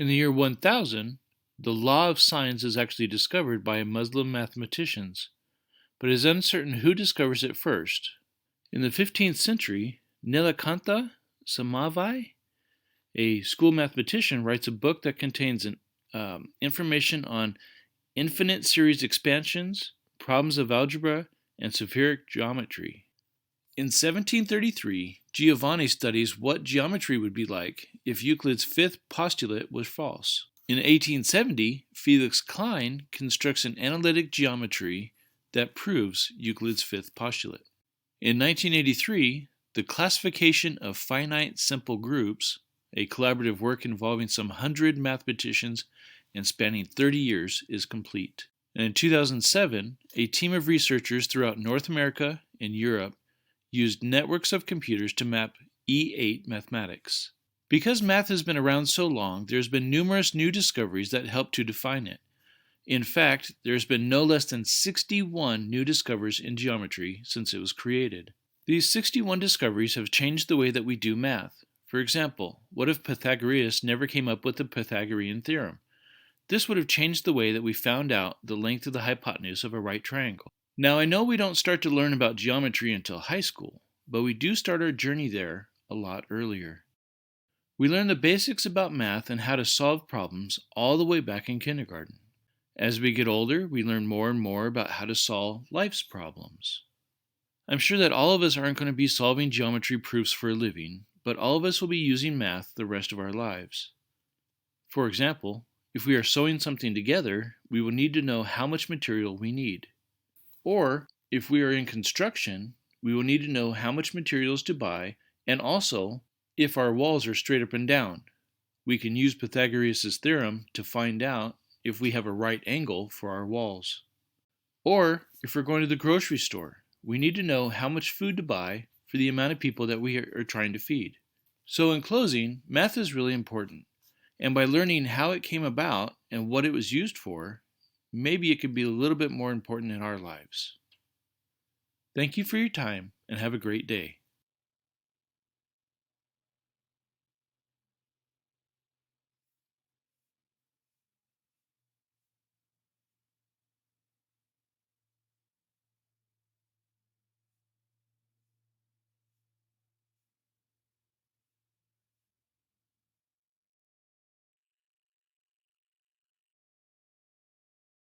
In the year 1000, the law of sines is actually discovered by Muslim mathematicians, but it is uncertain who discovers it first. In the 15th century, Nilakantha Samavai, a school mathematician, writes a book that contains information on infinite series expansions, problems of algebra, and spheric geometry. In 1733, Giovanni studies what geometry would be like if Euclid's fifth postulate was false. In 1870, Felix Klein constructs an analytic geometry that proves Euclid's fifth postulate. In 1983, the classification of finite simple groups, a collaborative work involving some 100 mathematicians and spanning 30 years, is complete. And in 2007, a team of researchers throughout North America and Europe used networks of computers to map E8 mathematics. Because math has been around so long, there's been numerous new discoveries that help to define it. In fact, there's been no less than 61 new discoveries in geometry since it was created. These 61 discoveries have changed the way that we do math. For example, what if Pythagoras never came up with the Pythagorean theorem? This would have changed the way that we found out the length of the hypotenuse of a right triangle. Now, I know we don't start to learn about geometry until high school, but we do start our journey there a lot earlier. We learn the basics about math and how to solve problems all the way back in kindergarten. As we get older, we learn more and more about how to solve life's problems. I'm sure that all of us aren't going to be solving geometry proofs for a living, but all of us will be using math the rest of our lives. For example, if we are sewing something together, we will need to know how much material we need. Or, if we are in construction, we will need to know how much materials to buy, and also if our walls are straight up and down. We can use Pythagoras' theorem to find out if we have a right angle for our walls. Or, if we're going to the grocery store, we need to know how much food to buy for the amount of people that we are trying to feed. So in closing, math is really important. And by learning how it came about and what it was used for, maybe it could be a little bit more important in our lives. Thank you for your time and have a great day.